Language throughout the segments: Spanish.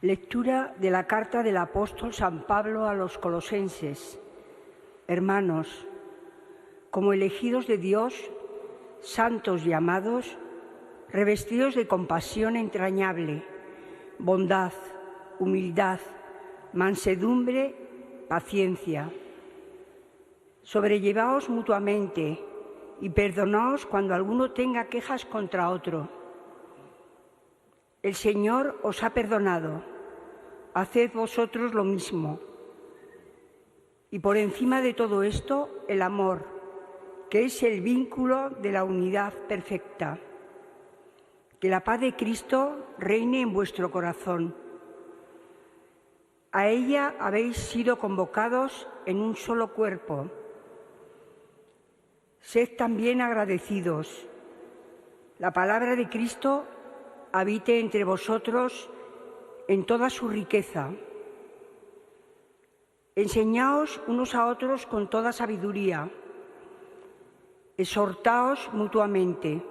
Lectura de la carta del apóstol San Pablo a los colosenses. Hermanos, como elegidos de Dios, santos y amados, revestidos de compasión entrañable, bondad, humildad, mansedumbre, paciencia. Sobrellevaos mutuamente y perdonaos cuando alguno tenga quejas contra otro. El Señor os ha perdonado, haced vosotros lo mismo. Y por encima de todo esto, el amor, que es el vínculo de la unidad perfecta. Que la paz de Cristo reine en vuestro corazón. A ella habéis sido convocados en un solo cuerpo. Sed también agradecidos. La palabra de Cristo habite entre vosotros en toda su riqueza. Enseñaos unos a otros con toda sabiduría. Exhortaos mutuamente.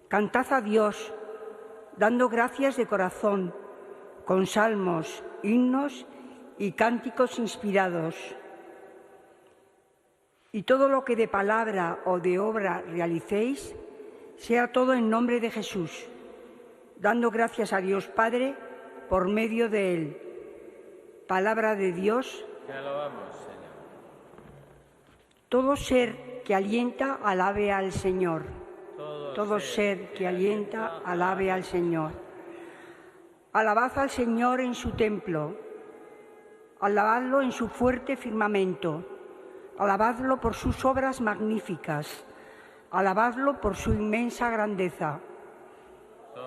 Cantad a Dios, dando gracias de corazón, con salmos, himnos y cánticos inspirados. Y todo lo que de palabra o de obra realicéis, sea todo en nombre de Jesús, dando gracias a Dios Padre por medio de Él. Palabra de Dios. Te alabamos, Señor. Todo ser que alienta, alabe al Señor. Todo ser que alienta, alabe al Señor. Alabad al Señor en su templo. Alabadlo en su fuerte firmamento. Alabadlo por sus obras magníficas. Alabadlo por su inmensa grandeza.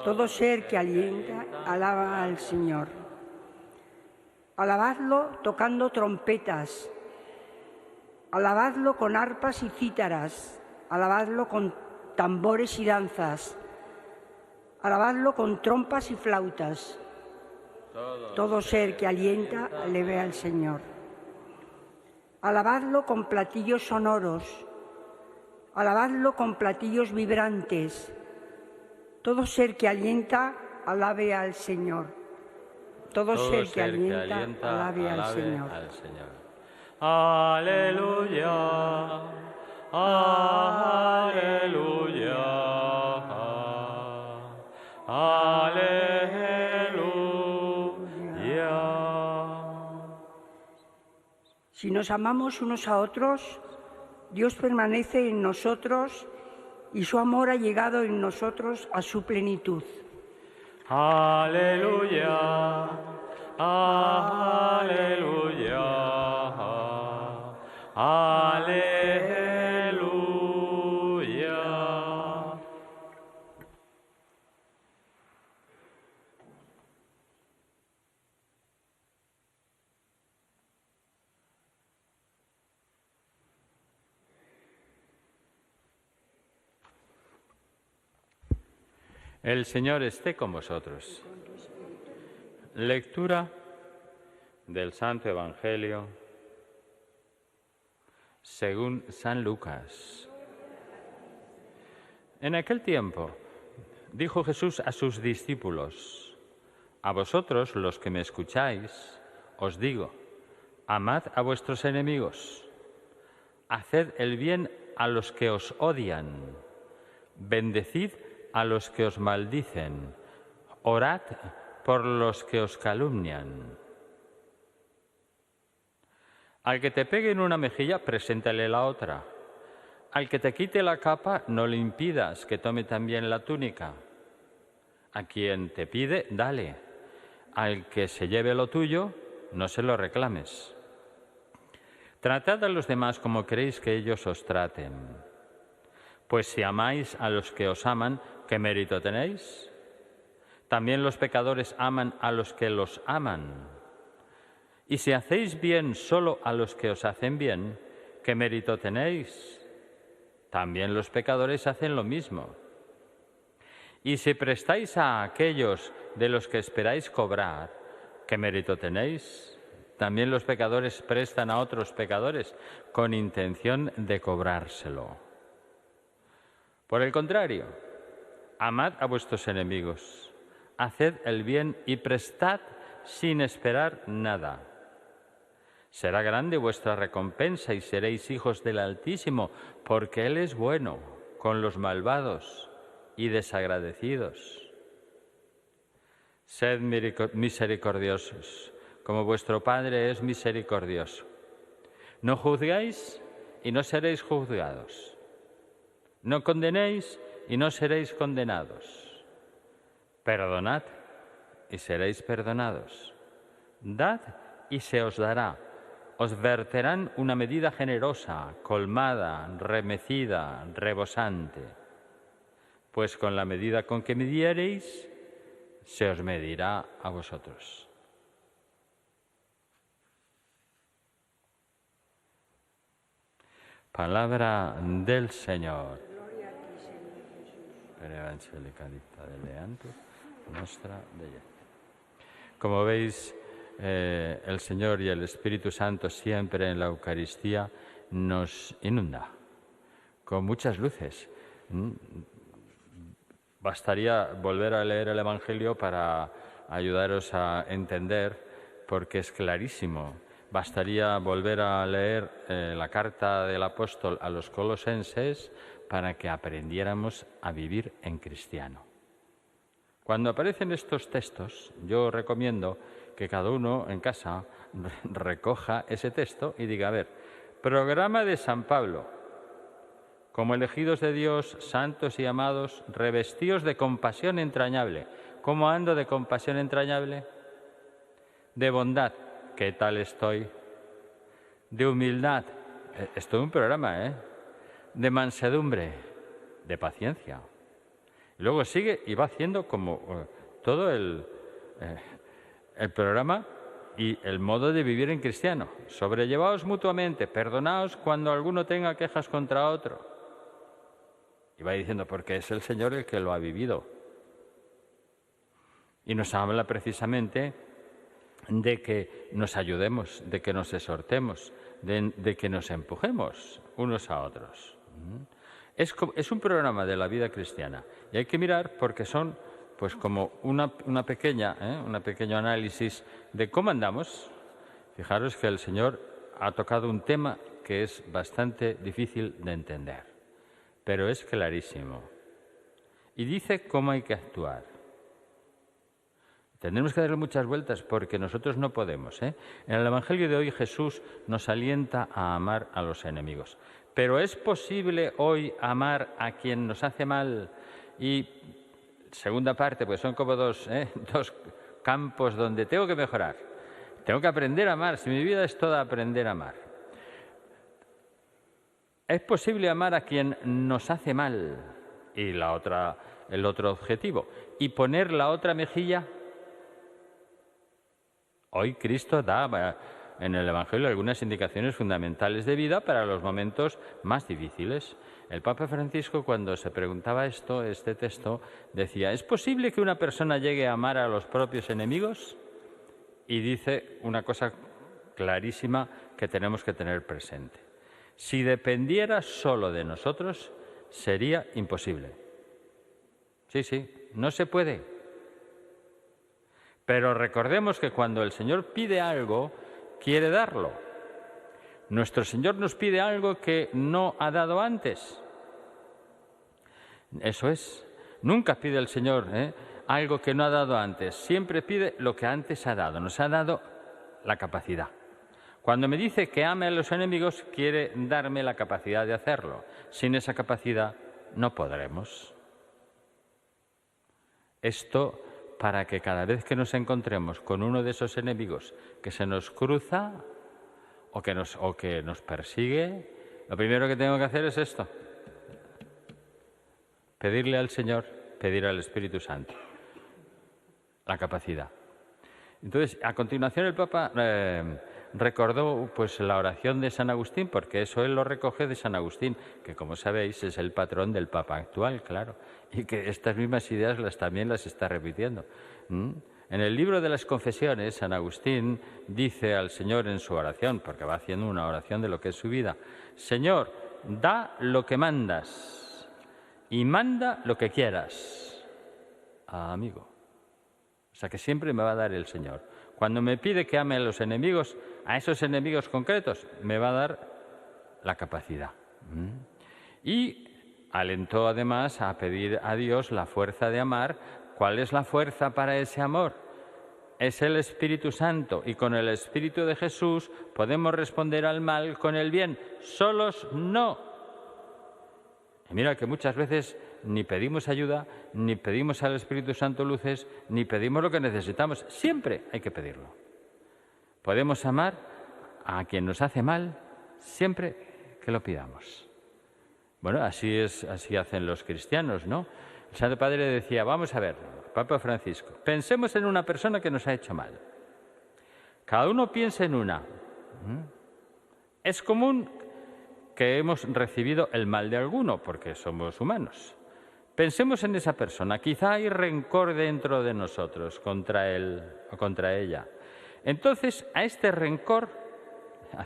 Todo ser que alienta, alaba al Señor. Alabadlo tocando trompetas. Alabadlo con arpas y cítaras. Alabadlo con tambores y danzas. Alabadlo con trompas y flautas. Todo ser que alienta, alabe al Señor. Alabadlo con platillos sonoros. Alabadlo con platillos vibrantes. Todo ser que alienta, alabe al Señor. Todo ser que alienta, alabe al Señor. Aleluya, aleluya, aleluya. Si nos amamos unos a otros, Dios permanece en nosotros y su amor ha llegado en nosotros a su plenitud. Aleluya, aleluya, aleluya. El Señor esté con vosotros. Lectura del Santo Evangelio según San Lucas. En aquel tiempo dijo Jesús a sus discípulos: a vosotros, los que me escucháis, os digo, amad a vuestros enemigos, haced el bien a los que os odian, bendecid a los que os maldicen, orad por los que os calumnian. Al que te pegue en una mejilla, preséntale la otra. Al que te quite la capa, no le impidas que tome también la túnica. A quien te pide, dale. Al que se lleve lo tuyo, no se lo reclames. Tratad a los demás como queréis que ellos os traten. Pues si amáis a los que os aman, ¿qué mérito tenéis? También los pecadores aman a los que los aman. Y si hacéis bien solo a los que os hacen bien, ¿qué mérito tenéis? También los pecadores hacen lo mismo. Y si prestáis a aquellos de los que esperáis cobrar, ¿qué mérito tenéis? También los pecadores prestan a otros pecadores con intención de cobrárselo. Por el contrario, amad a vuestros enemigos, Haced el bien y prestad sin esperar nada. Será grande vuestra recompensa y seréis hijos del Altísimo, porque Él es bueno con los malvados y desagradecidos. Sed misericordiosos, como vuestro Padre es misericordioso. No juzguéis y no seréis juzgados. No condenéis y no seréis condenados. Perdonad y seréis perdonados. Dad y se os dará. Os verterán una medida generosa, colmada, remecida, rebosante. Pues con la medida con que midiereis, se os medirá a vosotros. Palabra del Señor. Gloria a ti, Señor Jesús. Per evangelica dicta de Leantus, nostra Dei. Como veis, el Señor y el Espíritu Santo siempre en la Eucaristía nos inunda con muchas luces. Bastaría volver a leer el Evangelio para ayudaros a entender, porque es clarísimo. Bastaría volver a leer la carta del apóstol a los colosenses para que aprendiéramos a vivir en cristiano. Cuando aparecen estos textos, yo recomiendo que cada uno en casa recoja ese texto y diga, a ver, programa de San Pablo, como elegidos de Dios, santos y amados, revestidos de compasión entrañable. ¿Cómo ando de compasión entrañable? De bondad, ¿qué tal estoy? De humildad, esto es un programa, ¿eh? De mansedumbre, de paciencia. Y luego sigue y va haciendo como todo el programa y el modo de vivir en cristiano. Sobrellevaos mutuamente, perdonaos cuando alguno tenga quejas contra otro. Y va diciendo, porque es el Señor el que lo ha vivido. Y nos habla precisamente de que nos ayudemos, de que nos exhortemos, de que nos empujemos unos a otros. Es un programa de la vida cristiana y hay que mirar porque son pues como un pequeño análisis de cómo andamos. Fijaros que el Señor ha tocado un tema que es bastante difícil de entender, pero es clarísimo. Y dice cómo hay que actuar. Tendremos que darle muchas vueltas porque nosotros no podemos. En el Evangelio de hoy Jesús nos alienta a amar a los enemigos. Pero ¿es posible hoy amar a quien nos hace mal? Y segunda parte, pues son como dos campos donde tengo que mejorar. Tengo que aprender a amar. Si mi vida es toda aprender a amar. ¿Es posible amar a quien nos hace mal? Y el otro objetivo. ¿Y poner la otra mejilla? Hoy Cristo da en el Evangelio algunas indicaciones fundamentales de vida para los momentos más difíciles. El Papa Francisco, cuando se preguntaba este texto, decía, ¿es posible que una persona llegue a amar a los propios enemigos? Y dice una cosa clarísima que tenemos que tener presente. Si dependiera solo de nosotros, sería imposible. Sí, no se puede. Pero recordemos que cuando el Señor pide algo, quiere darlo. Nuestro Señor nos pide algo que no ha dado antes. Eso es. Nunca pide el Señor algo que no ha dado antes. Siempre pide lo que antes ha dado. Nos ha dado la capacidad. Cuando me dice que ame a los enemigos, quiere darme la capacidad de hacerlo. Sin esa capacidad no podremos. Esto para que cada vez que nos encontremos con uno de esos enemigos que se nos cruza o que nos persigue, lo primero que tengo que hacer es esto. Pedirle al Señor, pedir al Espíritu Santo la capacidad. Entonces, a continuación el Papa recordó pues la oración de San Agustín, porque eso él lo recoge de San Agustín, que como sabéis es el patrón del Papa actual, claro, y que estas mismas ideas también las está repitiendo. En el libro de las Confesiones, San Agustín dice al Señor en su oración, porque va haciendo una oración de lo que es su vida, Señor, da lo que mandas y manda lo que quieras. Amigo, O sea que siempre me va a dar el Señor. Cuando me pide que ame a los enemigos, a esos enemigos concretos, me va a dar la capacidad. Y alentó además a pedir a Dios la fuerza de amar. ¿Cuál es la fuerza para ese amor? Es el Espíritu Santo, y con el Espíritu de Jesús podemos responder al mal con el bien. Solos no. Y mira que muchas veces ni pedimos ayuda, ni pedimos al Espíritu Santo luces, ni pedimos lo que necesitamos. Siempre hay que pedirlo. Podemos amar a quien nos hace mal siempre que lo pidamos. Bueno, así hacen los cristianos, ¿no? El Santo Padre decía, vamos a ver, Papa Francisco, pensemos en una persona que nos ha hecho mal. Cada uno piensa en una. Es común que hemos recibido el mal de alguno, porque somos humanos. Pensemos en esa persona. Quizá hay rencor dentro de nosotros contra él o contra ella. Entonces, a este rencor,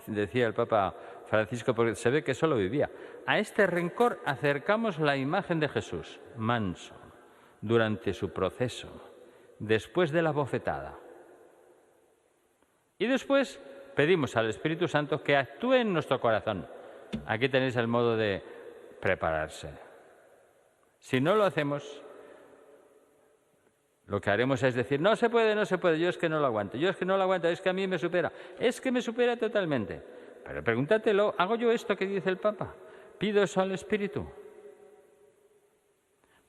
decía el Papa Francisco, porque se ve que solo vivía, a este rencor acercamos la imagen de Jesús, manso, durante su proceso, después de la bofetada. Y después pedimos al Espíritu Santo que actúe en nuestro corazón. Aquí tenéis el modo de prepararse. Si no lo hacemos, lo que haremos es decir, no se puede, yo es que no lo aguanto, es que a mí me supera, es que me supera totalmente. Pero pregúntatelo, ¿hago yo esto que dice el Papa? ¿Pido eso al Espíritu?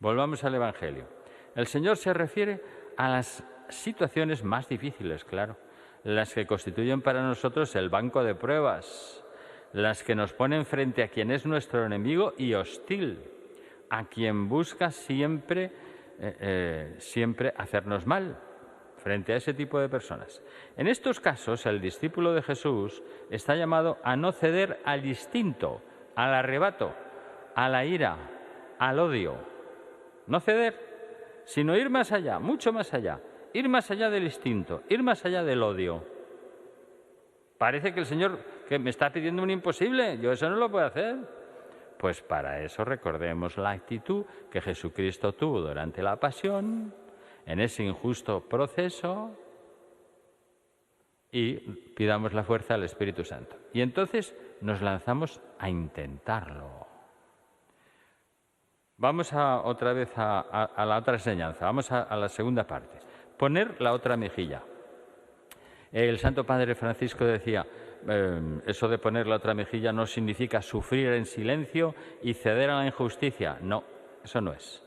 Volvamos al Evangelio. El Señor se refiere a las situaciones más difíciles, claro, las que constituyen para nosotros el banco de pruebas, las que nos ponen frente a quien es nuestro enemigo y hostil, a quien busca siempre hacernos mal, frente a ese tipo de personas. En estos casos, el discípulo de Jesús está llamado a no ceder al instinto, al arrebato, a la ira, al odio. No ceder, sino ir más allá, mucho más allá, ir más allá del instinto, ir más allá del odio. Parece que el Señor que me está pidiendo un imposible, yo eso no lo puedo hacer. Pues para eso recordemos la actitud que Jesucristo tuvo durante la pasión, en ese injusto proceso, y pidamos la fuerza al Espíritu Santo. Y entonces nos lanzamos a intentarlo. Vamos otra vez a la otra enseñanza, vamos a la segunda parte. Poner la otra mejilla. El Santo Padre Francisco decía, eso de poner la otra mejilla no significa sufrir en silencio y ceder a la injusticia. No, eso no es.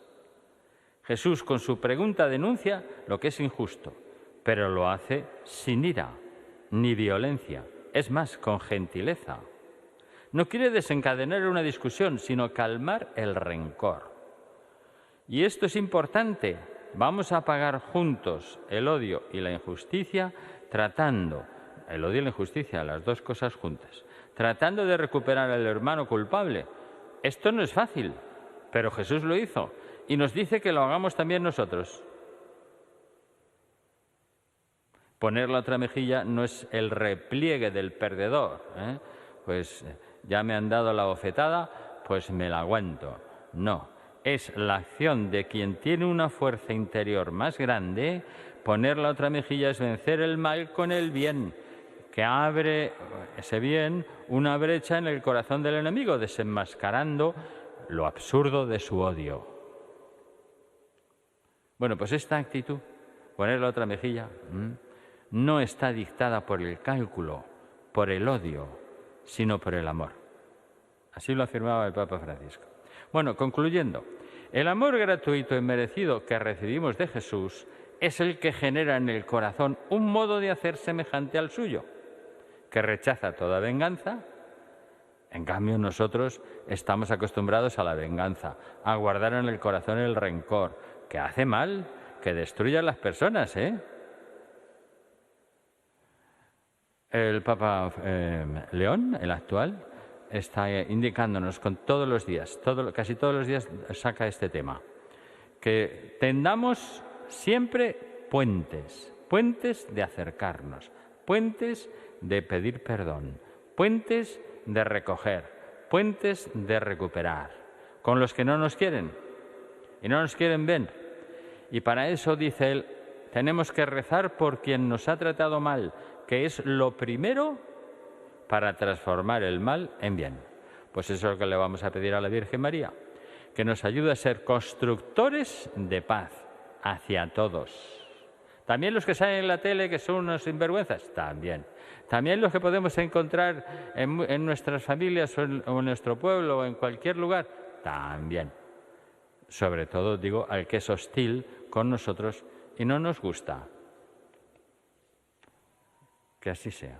Jesús con su pregunta denuncia lo que es injusto, pero lo hace sin ira ni violencia, es más, con gentileza. No quiere desencadenar una discusión, sino calmar el rencor. Y esto es importante. Vamos a apagar juntos el odio y la injusticia, tratando, el odio y la injusticia, las dos cosas juntas, tratando de recuperar al hermano culpable. Esto no es fácil, pero Jesús lo hizo y nos dice que lo hagamos también nosotros. Poner la otra mejilla no es el repliegue del perdedor, pues ya me han dado la bofetada, pues me la aguanto. No, es la acción de quien tiene una fuerza interior más grande. Poner la otra mejilla es vencer el mal con el bien, que abre ese bien una brecha en el corazón del enemigo, desenmascarando lo absurdo de su odio. Bueno, pues esta actitud, poner la otra mejilla, no está dictada por el cálculo, por el odio, sino por el amor. Así lo afirmaba el Papa Francisco. Bueno, concluyendo, el amor gratuito y merecido que recibimos de Jesús es el que genera en el corazón un modo de hacer semejante al suyo, que rechaza toda venganza. En cambio, nosotros estamos acostumbrados a la venganza, a guardar en el corazón el rencor, que hace mal, que destruye a las personas, El Papa León, el actual, está indicándonos con todos los días, casi todos los días saca este tema, que tendamos siempre puentes de acercarnos, puentes de pedir perdón, puentes de recoger, puentes de recuperar, con los que no nos quieren y no nos quieren ver. Y para eso, dice él, tenemos que rezar por quien nos ha tratado mal, que es lo primero para transformar el mal en bien. Pues eso es lo que le vamos a pedir a la Virgen María, que nos ayude a ser constructores de paz hacia todos. También los que salen en la tele, que son unos sinvergüenzas, también. También los que podemos encontrar en nuestras familias o en nuestro pueblo o en cualquier lugar, también. Sobre todo, digo, al que es hostil con nosotros y no nos gusta. Que así sea.